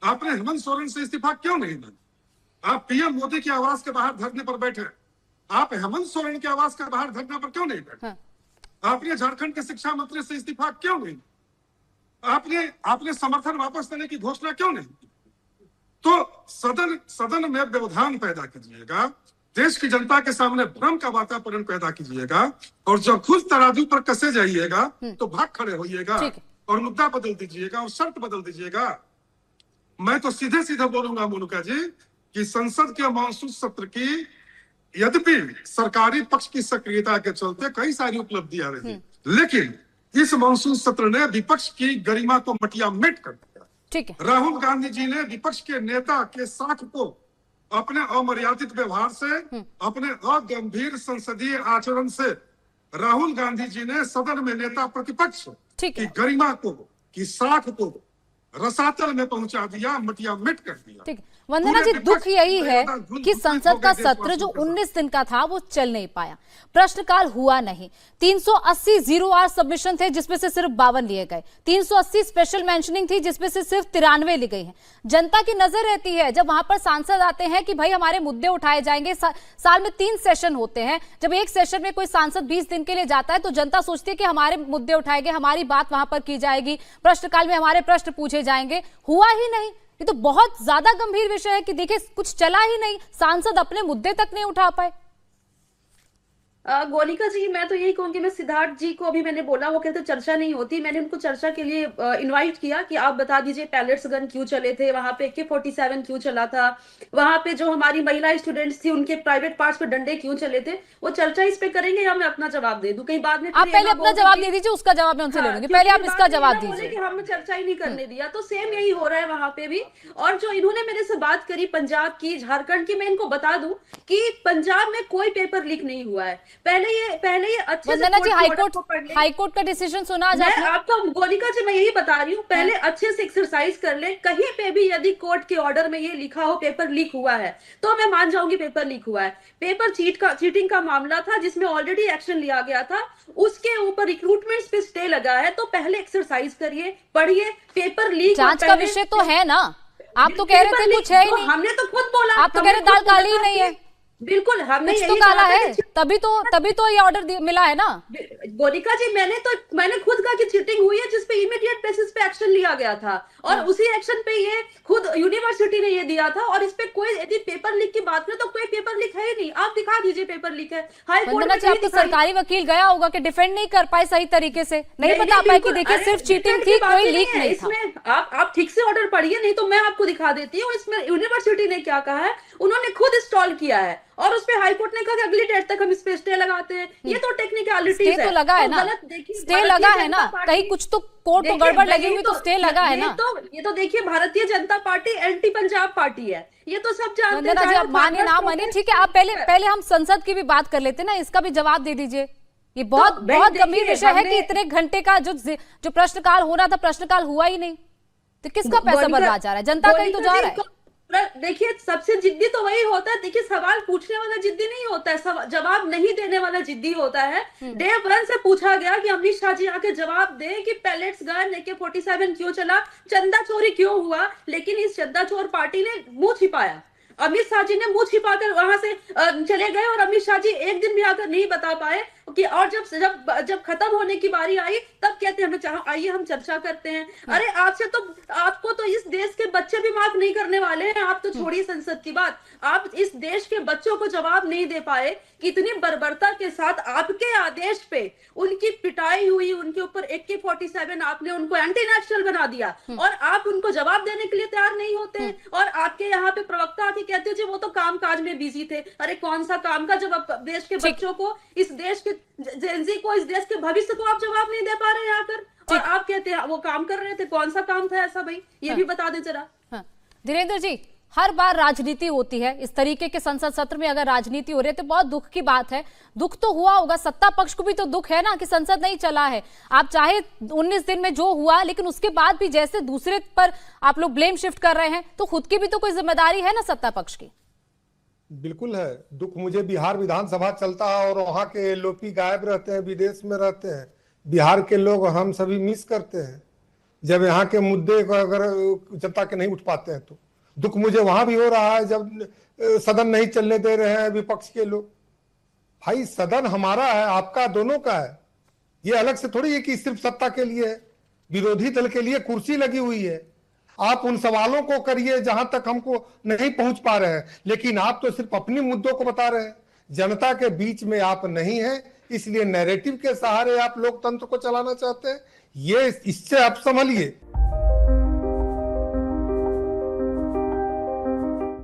आपने हेमंत सोरेन से इस्तीफा क्यों नहीं दिया? आप पीएम मोदी के आवास के बाहर धरने पर बैठे, आप हेमंत सोरेन के आवास के बाहर धरने पर क्यों नहीं बैठे? आपने झारखंड के शिक्षा मंत्री से इस्तीफा क्यों नहीं? आपने समर्थन वापस लेने की घोषणा क्यों नहीं की? तो सदन में व्यवधान पैदा कीजिएगा, देश की जनता के सामने भ्रम का वातावरण पैदा कीजिएगा, और जब खुद तराजू पर कसे जाइएगा तो भाग खड़े होइएगा और मुद्दा बदल दीजिएगा और शर्त बदल दीजिएगा। मैं तो सीधे सीधे बोलूंगा मोनिका जी कि संसद के मानसून सत्र की यद्यपि सरकारी पक्ष की सक्रियता के चलते कई सारी उपलब्धियां रही, लेकिन इस मानसून सत्र ने विपक्ष की गरिमा को मटिया मेट कर दिया। ठीक है। राहुल गांधी जी ने विपक्ष के नेता के साथ को अपने अमर्यादित व्यवहार से, अपने अगंभीर संसदीय आचरण से राहुल गांधी जी ने सदन में नेता प्रतिपक्ष की गरिमा को, की साख को रसातल में पहुंचा दिया, मटिया मिट कर दिया। ठीक। वंदना जी, दुख यही है कि संसद का सत्र जो 19 दिन का था वो चल नहीं पाया, प्रश्नकाल हुआ नहीं। 380 0R सबमिशन थे जिसमें से सिर्फ 52 लिए गए, 380 स्पेशल मेंशनिंग थी जिसमें से सिर्फ 93 ली गई है। जनता की नजर रहती है जब वहां पर सांसद आते हैं कि भाई हमारे मुद्दे उठाए जाएंगे। साल में 3 सेशन होते हैं, जब एक सेशन में कोई सांसद 20 दिन के लिए जाता है तो जनता सोचती है कि हमारे मुद्दे उठाएंगे, हमारी बात वहां पर की जाएगी, प्रश्नकाल में हमारे प्रश्न पूछे जाएंगे। हुआ ही नहीं। ये तो बहुत ज्यादा गंभीर विषय है कि देखिए कुछ चला ही नहीं, सांसद अपने मुद्दे तक नहीं उठा पाए। गोलिका जी, मैं तो यही कहूंगी, मैं सिद्धार्थ जी को अभी मैंने बोला, वो कहते चर्चा नहीं होती। मैंने उनको चर्चा के लिए इनवाइट किया कि आप बता दीजिए पैलेट्स गन क्यों चले थे, वहां पे AK-47 क्यों चला था, वहां पे जो हमारी महिला स्टूडेंट्स थी उनके प्राइवेट पार्ट्स पे डंडे क्यों चले थे। वो चर्चा इस पे करेंगे या मैं अपना जवाब दे दूं? कहीं बाद में आप पहले अपना जवाब दे दीजिए, उसका जवाब मैं उनसे ले लूंगी। पहले आप इसका जवाब दीजिए कि हमने चर्चा ही नहीं करने दिया। तो सेम यही हो रहा है वहां पे भी। और जो इन्होंने मेरे से बात करी पंजाब की, झारखंड की, मैं इनको बता दूं कि पंजाब में कोई पेपर लीक नहीं हुआ है। पहले ये अच्छे से हाईकोर्ट का डिसीजन सुना जाए। आपको गोलिका जी मैं यही बता रही हूँ, पहले अच्छे से एक्सरसाइज कर ले। कहीं पे भी यदि कोर्ट के ऑर्डर में ये लिखा हो पेपर लीक हुआ है तो मैं मान जाऊंगी पेपर लीक हुआ है। पेपर चीटिंग का मामला था जिसमें ऑलरेडी एक्शन लिया गया था, उसके ऊपर रिक्रूटमेंट पे स्टे लगा है। तो पहले एक्सरसाइज करिए, पढ़िए। पेपर लीक जांच का विषय तो है ना, आप तो कह रहे थे कुछ है ही नहीं। हमने तो खुद बोला, आप तो कह रहे दाल काली ही नहीं है। बिल्कुल, हमने कुछ तो काला है, तभी तो ये ऑर्डर मिला है ना। गोलिका जी, मैंने खुद कहा कि चीटिंग हुई है, जिसपे इमीडिएट बेसिस पे एक्शन लिया गया था, और उसी एक्शन पे ये खुद यूनिवर्सिटी ने ये दिया था। और इस पे कोई यदि पेपर लीक की बात करें तो कोई पेपर लीक है ही नहीं। आप दिखा दीजिए पेपर लीक है। हाई कोर्ट में आपको सरकारी वकील गया होगा कि डिफेंड नहीं कर पाए सही तरीके से, नहीं बता पाए कि देखिए सिर्फ चीटिंग थी, कोई लीक नहीं था। इसमें आप ठीक से ऑर्डर पढ़िए, नहीं तो मैं आपको दिखा देती हूँ। इसमें यूनिवर्सिटी ने क्या कहा है, उन्होंने खुद इंस्टॉल किया है और उस पे हाईकोर्ट ने कहा कि अगली डेट तक हम इस पे स्टे लगाते हैं। ये तो टेक्निकलिटीज है। स्टे तो लगा है ना, स्टे लगा है ना, कहीं कुछ तो कोर्ट को गड़बड़ लगी हुई तो स्टे लगा है ना। ये तो देखिए Bharatiya Janata party anti Punjab party है, ये तो सब जानते हैं। आप मानिए ना मानिए, ठीक है। आप पहले हम संसद की भी बात कर लेते ना, इसका भी जवाब दे दीजिए। ये बहुत गंभीर विषय है कि इतने घंटे का जो प्रश्नकाल होना था, प्रश्नकाल हुआ ही नहीं, तो किसका पैसा बर्बाद जा रहा है? जनता कहीं तो जा रहा है। देखिए सबसे जिद्दी तो वही होता है। देखिए सवाल पूछने वाला जिद्दी नहीं होता है, जवाब नहीं देने वाला जिद्दी होता है। डे 1 से पूछा गया कि अमित शाह जी आके जवाब दे कि पैलेट्स गन AK-47 क्यों चला, चंदा चोरी क्यों हुआ, लेकिन इस चंदा चोर पार्टी ने मुंह छिपाया। अमित शाह जी ने मुंह छिपाकर वहां से चले गए और अमित शाह जी एक दिन भी आकर नहीं बता पाए कि, और जब खत्म होने की बारी आई तब कहते हैं हमें आइए हम चर्चा करते हैं। अरे आपको तो इस देश के बच्चे भी माफ नहीं करने वाले हैं। आप तो छोड़िए संसद की बात, आप इस देश के बच्चों को जवाब नहीं दे पाए कि इतनी बर्बरता के साथ आपके आदेश पे उनकी पिटाई हुई, उनके ऊपर AK-47 आपने उनको एंटी नेशनल बना दिया और आप उनको जवाब देने के लिए तैयार नहीं होते। और आपके यहाँ पे प्रवक्ता आके कहते हैं जी वो तो काम काज में बिजी थे। अरे कौन सा काम का, जब आप देश के बच्चों को, इस देश के जेनजी को, इस देश के भविष्य को आप जवाब नहीं दे पा रहे हैं आकर, और आप कहते हैं वो काम कर रहे थे। कौन सा काम था ऐसा भाई, ये भी बता दे जरा। धीरेन्द्र जी, हर बार राजनीति होती है, इस तरीके के संसद सत्र में अगर राजनीति हो रही है तो बहुत दुख की बात है। दुख तो हुआ होगा, सत्ता पक्ष को भी तो दुख है ना कि संसद नहीं चला है। आप चाहे 19 दिन में जो हुआ, लेकिन उसके बाद भी जैसे दूसरे पर आप लोग ब्लेम शिफ्ट कर रहे हैं, तो खुद की भी तो कोई जिम्मेदारी है ना सत्ता पक्ष की। बिल्कुल है दुख। मुझे बिहार विधानसभा चलता है और वहाँ के LOP गायब रहते हैं, विदेश में रहते हैं। बिहार के लोग हम सभी मिस करते हैं। जब यहाँ के मुद्दे को अगर जनता के नहीं उठ पाते हैं तो दुख मुझे वहां भी हो रहा है जब सदन नहीं चलने दे रहे हैं विपक्ष के लोग। भाई सदन हमारा है, आपका, दोनों का है। ये अलग से थोड़ी है कि सिर्फ सत्ता के लिए है, विरोधी दल के लिए कुर्सी लगी हुई है। आप उन सवालों को करिए जहां तक हमको नहीं पहुंच पा रहे हैं, लेकिन आप तो सिर्फ अपने मुद्दों को बता रहे हैं, जनता के बीच में आप नहीं हैं, इसलिए नैरेटिव के सहारे आप लोकतंत्र को चलाना चाहते हैं। ये इससे आप संभलिए।